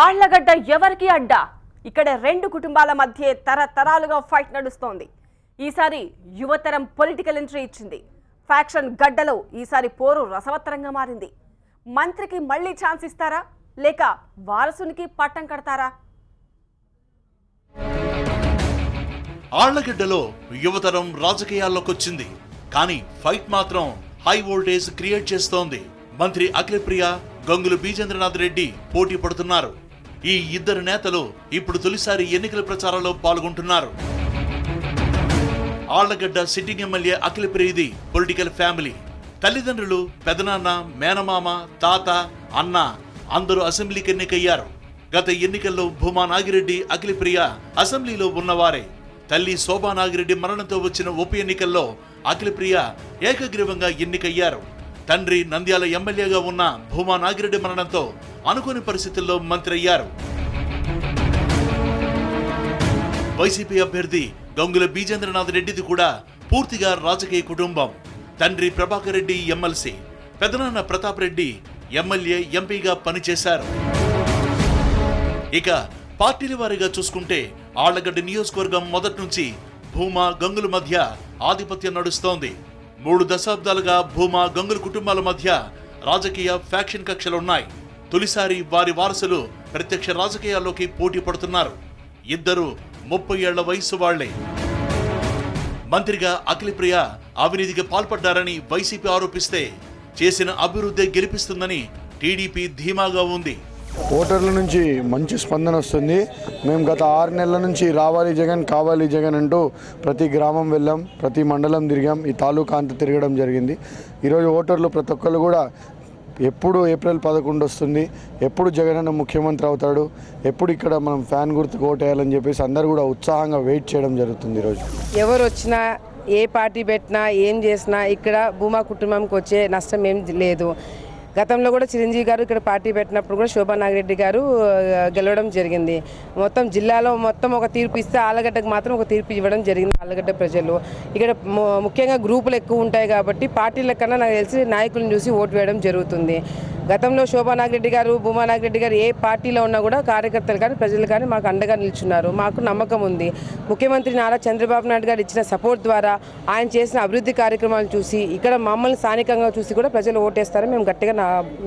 ఆళ్లగడ్డ ఎవరికి అడ్డా? ఇక్కడ రెండు కుటుంబాల మధ్య తరతరాలుగా ఫైట్ నడుస్తోంది. ఈసారి యువతరం పొలిటికల్ ఎంట్రీ ఇచ్చింది. ఫ్యాక్షన్ గడ్డలో ఈసారి పోరు రసవత్తరంగా మారింది. మంత్రికి మళ్లీ ఛాన్స్ ఇస్తారా లేక వారసునికి పట్టం కడతారా? ఆళ్లగడ్డలో యువతరం రాజకీయాల్లోకి వచ్చింది. కానీ ఫైట్ మాత్రం హై వోల్టేజ్ క్రియేట్ చేస్తోంది. మంత్రి అఖిలప్రియ, గంగుల బీజేంద్రనాథ్ రెడ్డి పోటీ పడుతున్నారు. ఈ ఇద్దరు నేతలు ఇప్పుడు తొలిసారి ఎన్నికల ప్రచారంలో పాల్గొంటున్నారు. ఆళ్లగడ్డ సిట్టింగ్ ఎమ్మెల్యే అఖిలప్రియది పొలిటికల్ ఫ్యామిలీ. తల్లిదండ్రులు, పెదనాన్న, మేనమామ, తాత, అన్న అందరూ అసెంబ్లీకి ఎన్నికయ్యారు. గత ఎన్నికల్లో భూమా నాగిరెడ్డి, అఖిలప్రియ అసెంబ్లీలో ఉన్నవారే. తల్లి శోభా నాగిరెడ్డి మరణంతో వచ్చిన ఉప ఎన్నికల్లో అఖిలప్రియ ఏకగ్రీవంగా ఎన్నికయ్యారు. తండ్రి నంద్యాల ఎమ్మెల్యేగా ఉన్న భూమా నాగిరెడ్డి మరణంతో అనుకోని పరిస్థితుల్లో మంత్రి అయ్యారు. వైసీపీ అభ్యర్థి గంగుల బీజేంద్రనాథ్ రెడ్డిది కూడా పూర్తిగా రాజకీయ కుటుంబం. తండ్రి ప్రభాకర్ రెడ్డి ఎమ్మెల్సీ, పెదనాన్న ప్రతాప్ రెడ్డి ఎమ్మెల్యే, ఎంపీగా పనిచేశారు. ఇక పార్టీల వారీగా చూసుకుంటే ఆళ్లగడ్డ నియోజకవర్గం మొదటి నుంచి భూమా, గంగుల మధ్య ఆధిపత్యం నడుస్తోంది. 3 దశాబ్దాలుగా భూమా, గంగుల కుటుంబాల మధ్య రాజకీయ ఫ్యాక్షన్ కక్షలున్నాయి. తొలిసారి వారి వారసులు ప్రత్యక్ష రాజకీయాల్లోకి పోటీ పడుతున్నారు. ఇద్దరు 30 ఏళ్ల వయసు వాళ్లే. మంత్రిగా అఖిలప్రియ అవినీతికి పాల్పడ్డారని వైసీపీ ఆరోపిస్తే చేసిన అభివృద్ధి గెలిపిస్తుందని టీడీపీ ధీమాగా ఉంది. ఓటర్ల నుంచి మంచి స్పందన వస్తుంది. మేము గత 6 నెలల నుంచి రావాలి జగన్, కావాలి జగన్ అంటూ ప్రతి గ్రామం వెళ్ళాం, ప్రతి మండలం తిరిగాం, ఈ తాలూకా అంతా తిరగడం జరిగింది. ఈరోజు ఓటర్లు ప్రతి ఒక్కరు కూడా ఎప్పుడు ఏప్రిల్ 11 వస్తుంది, ఎప్పుడు జగన్ అన్న ముఖ్యమంత్రి అవుతాడు, ఎప్పుడు ఇక్కడ మనం ఫ్యాన్ గుర్తుకు ఓటేయాలని చెప్పేసి అందరూ కూడా ఉత్సాహంగా వెయిట్ చేయడం జరుగుతుంది. ఈరోజు ఎవరు వచ్చినా, ఏ పార్టీ పెట్టినా, ఏం చేసినా ఇక్కడ భూమా కుటుంబంకి వచ్చే నష్టం ఏం లేదు. గతంలో కూడా చిరంజీవి గారు ఇక్కడ పార్టీ పెట్టినప్పుడు కూడా శోభా నాగిరెడ్డి గారు గెలవడం జరిగింది. మొత్తం జిల్లాలో మొత్తం ఒక తీర్పు ఇస్తే ఆళ్లగడ్డకు మాత్రం ఒక తీర్పు ఇవ్వడం జరిగింది. ఆళ్లగడ్డ ప్రజలు ఇక్కడ ముఖ్యంగా గ్రూపులు ఎక్కువ ఉంటాయి కాబట్టి పార్టీల కన్నా నాకు తెలిసి నాయకులను చూసి ఓటు వేయడం జరుగుతుంది. గతంలో శోభా నాగిరెడ్డి గారు, భూమా నాగిరెడ్డి గారు ఏ పార్టీలో ఉన్నా కూడా కార్యకర్తలు కానీ ప్రజలు కానీ మాకు అండగా నిల్చున్నారు. మాకు నమ్మకం ఉంది. ముఖ్యమంత్రి నారా చంద్రబాబు నాయుడు గారు ఇచ్చిన సపోర్ట్ ద్వారా ఆయన చేసిన అభివృద్ధి కార్యక్రమాలు చూసి ఇక్కడ మమ్మల్ని స్థానికంగా చూసి కూడా ప్రజలు ఓటేస్తారని మేము గట్టిగా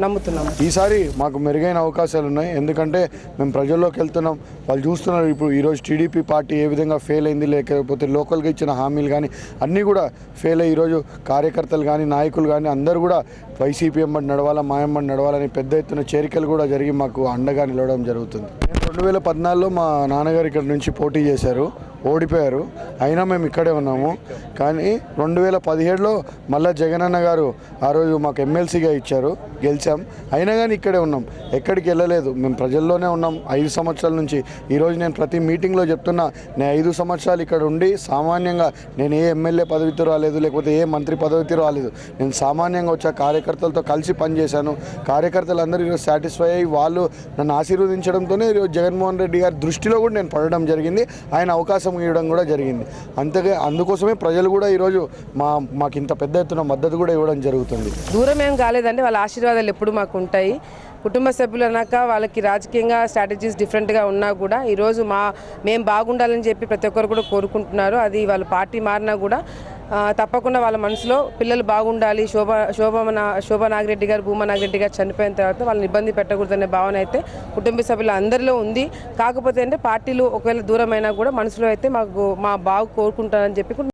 నమ్ముతున్నాం. ఈసారి మాకు మెరుగైన అవకాశాలు ఉన్నాయి. ఎందుకంటే మేము ప్రజల్లోకి వెళ్తున్నాం, వాళ్ళు చూస్తున్నారు. ఇప్పుడు ఈరోజు టీడీపీ పార్టీ ఏ విధంగా ఫెయిల్ అయింది, లేకపోతే లోకల్గా ఇచ్చిన హామీలు కానీ అన్నీ కూడా ఫెయిల్ అయ్యి ఈరోజు కార్యకర్తలు కానీ నాయకులు కానీ అందరూ కూడా వైసీపీ ఎంబడి నడవాలా, మా ఎంబడి నడవాలని పెద్ద ఎత్తున చేరికలు కూడా జరిగి మాకు అండగా నిలవడం జరుగుతుంది. 2014లో మా నాన్నగారు ఇక్కడ నుంచి పోటీ చేశారు, ఓడిపోయారు. అయినా మేము ఇక్కడే ఉన్నాము. కానీ 2017లో మళ్ళీ జగనన్న గారు ఆ రోజు మాకు ఎమ్మెల్సీగా ఇచ్చారు, గెలిచాం. అయినా కానీ ఇక్కడే ఉన్నాం, ఎక్కడికి వెళ్ళలేదు. మేము ప్రజల్లోనే ఉన్నాం 5 సంవత్సరాల నుంచి. ఈరోజు నేను ప్రతి మీటింగ్లో చెప్తున్నా, నేను 5 సంవత్సరాలు ఇక్కడ ఉండి సామాన్యంగా నేను ఏ ఎమ్మెల్యే పదవితో రాలేదు, లేకపోతే ఏ మంత్రి పదవితో రాలేదు. నేను సామాన్యంగా వచ్చా, కార్యకర్తలతో కలిసి పనిచేశాను. కార్యకర్తలు అందరూ ఈరోజు సాటిస్ఫై అయ్యి వాళ్ళు నన్ను ఆశీర్వదించడంతోనే ఈరోజు జగన్మోహన్ రెడ్డి గారి దృష్టిలో కూడా నేను పడడం జరిగింది. ఆయన అవకాశం ఇవ్వడం కూడా జరిగింది. అందుకోసమే ప్రజలు కూడా ఈరోజు మాకు ఇంత పెద్ద ఎత్తున మద్దతు కూడా ఇవ్వడం జరుగుతుంది. దూరం ఏం కాలేదండి, వాళ్ళ ఆశీర్వాదాలు ఎప్పుడు మాకు ఉంటాయి. కుటుంబ సభ్యులు అన్నాక వాళ్ళకి రాజకీయంగా స్ట్రాటజీస్ డిఫరెంట్గా ఉన్నా కూడా ఈరోజు మేము బాగుండాలని చెప్పి ప్రతి ఒక్కరు కూడా కోరుకుంటున్నారు. అది వాళ్ళ పార్టీ మారినా కూడా తప్పకుండా వాళ్ళ మనసులో పిల్లలు బాగుండాలి, శోభా నాగిరెడ్డి గారు, భూమా నాగిరెడ్డి గారు చనిపోయిన తర్వాత వాళ్ళని ఇబ్బంది పెట్టకూడదనే భావన అయితే కుటుంబ సభ్యులు అందరిలో ఉంది. కాకపోతే అంటే పార్టీలు ఒకవేళ దూరమైనా కూడా మనసులో అయితే మా బాగు కోరుకుంటారని చెప్పి